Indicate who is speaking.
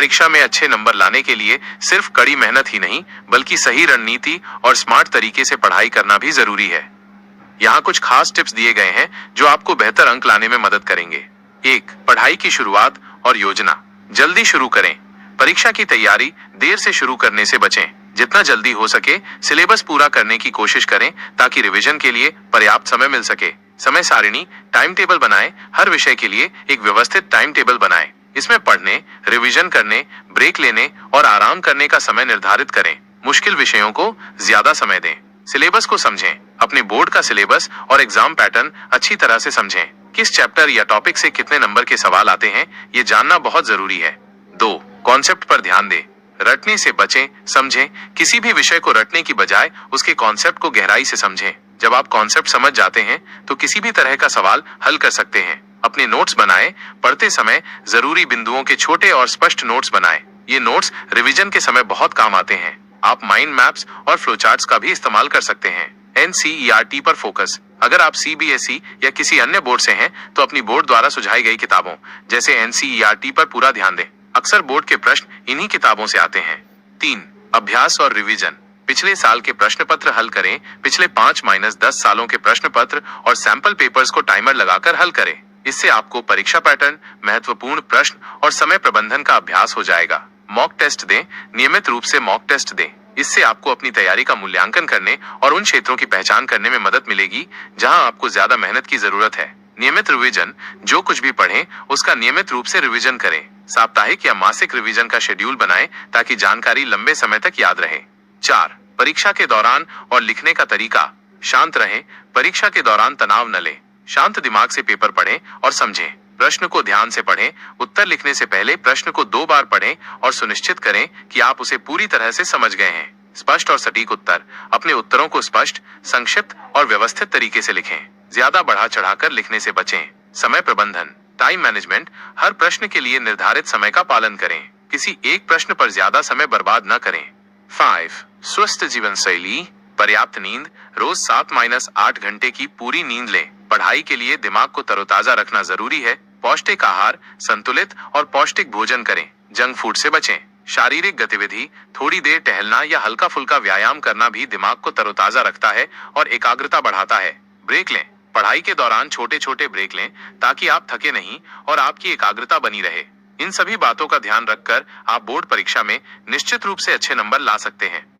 Speaker 1: परीक्षा में अच्छे नंबर लाने के लिए सिर्फ कड़ी मेहनत ही नहीं, बल्कि सही रणनीति और स्मार्ट तरीके से पढ़ाई करना भी जरूरी है। यहाँ कुछ खास टिप्स दिए गए हैं जो आपको बेहतर अंक लाने में मदद करेंगे। 1. पढ़ाई की शुरुआत और योजना। जल्दी शुरू करें। परीक्षा की तैयारी देर से शुरू करने से बचें। जितना जल्दी हो सके सिलेबस पूरा करने की कोशिश करें ताकि रिवीजन के लिए पर्याप्त समय मिल सके। समय सारिणी टाइम टेबल बनाएं। हर विषय के लिए एक व्यवस्थित टाइम टेबल बनाएं। इसमें पढ़ने, रिवीजन करने, ब्रेक लेने और आराम करने का समय निर्धारित करें। मुश्किल विषयों को ज्यादा समय दें। सिलेबस को समझें। अपने बोर्ड का सिलेबस और एग्जाम पैटर्न अच्छी तरह से समझें। किस चैप्टर या टॉपिक से कितने नंबर के सवाल आते हैं, ये जानना बहुत जरूरी है। 2. कॉन्सेप्ट पर ध्यान दें। रटने से बचें, समझें। किसी भी विषय को रटने की बजाय उसके कॉन्सेप्ट को गहराई से समझें। जब आप कॉन्सेप्ट समझ जाते हैं तो किसी भी तरह का सवाल हल कर सकते हैं। अपने नोट्स बनाएं। पढ़ते समय जरूरी बिंदुओं के छोटे और स्पष्ट नोट्स बनाएं। ये नोट्स रिवीजन के समय बहुत काम आते हैं। आप माइंड मैप्स और फ्लोचार्ट्स का भी इस्तेमाल कर सकते हैं। NCERT पर फोकस। अगर आप CBSE या किसी अन्य बोर्ड से हैं तो अपनी बोर्ड द्वारा सुझाई गई किताबों जैसे NCERT पर पूरा ध्यान दें। अक्सर बोर्ड के प्रश्न इन्हीं किताबों से आते हैं। 3. अभ्यास और रिवीजन। पिछले साल के प्रश्न पत्र हल करें। पिछले 5-10 सालों के प्रश्न पत्र और सैंपल पेपर्स को टाइमर लगाकर हल करें। इससे आपको परीक्षा पैटर्न, महत्वपूर्ण प्रश्न और समय प्रबंधन का अभ्यास हो जाएगा। मॉक टेस्ट दें। नियमित रूप से मॉक टेस्ट दें। इससे आपको अपनी तैयारी का मूल्यांकन करने और उन क्षेत्रों की पहचान करने में मदद मिलेगी जहां आपको ज्यादा मेहनत की जरूरत है। नियमित रिवीजन। जो कुछ भी पढ़ें उसका नियमित रूप से रिवीजन करें। साप्ताहिक या मासिक रिवीजन का शेड्यूल बनाएं ताकि जानकारी लंबे समय तक याद रहे। 4. परीक्षा के दौरान और लिखने का तरीका। शांत रहें। परीक्षा के दौरान तनाव न लें। शांत दिमाग से पेपर पढ़ें और समझें। प्रश्न को ध्यान से पढ़ें। उत्तर लिखने से पहले प्रश्न को 2 बार पढ़ें और सुनिश्चित करें कि आप उसे पूरी तरह से समझ गए हैं। स्पष्ट और सटीक उत्तर। अपने उत्तरों को स्पष्ट, संक्षिप्त और व्यवस्थित तरीके से लिखें। ज्यादा बढ़ा चढ़ाकर लिखने से बचें। समय प्रबंधन, टाइम मैनेजमेंट। हर प्रश्न के लिए निर्धारित समय का पालन करें। किसी एक प्रश्न पर ज्यादा समय बर्बाद न करें। 5. स्वस्थ जीवन शैली। पर्याप्त नींद। रोज 7-8 घंटे की पूरी नींद लें। पढ़ाई के लिए दिमाग को तरोताजा रखना जरूरी है। पौष्टिक आहार, संतुलित और पौष्टिक भोजन करें। जंक फूड से बचें। शारीरिक गतिविधि, थोड़ी देर टहलना या हल्का फुल्का व्यायाम करना भी दिमाग को तरोताजा रखता है और एकाग्रता बढ़ाता है। ब्रेक लें। पढ़ाई के दौरान छोटे छोटे ब्रेक लें ताकि आप थके नहीं और आपकी एकाग्रता बनी रहे। इन सभी बातों का ध्यान रखकर आप बोर्ड परीक्षा में निश्चित रूप से अच्छे नंबर ला सकते हैं।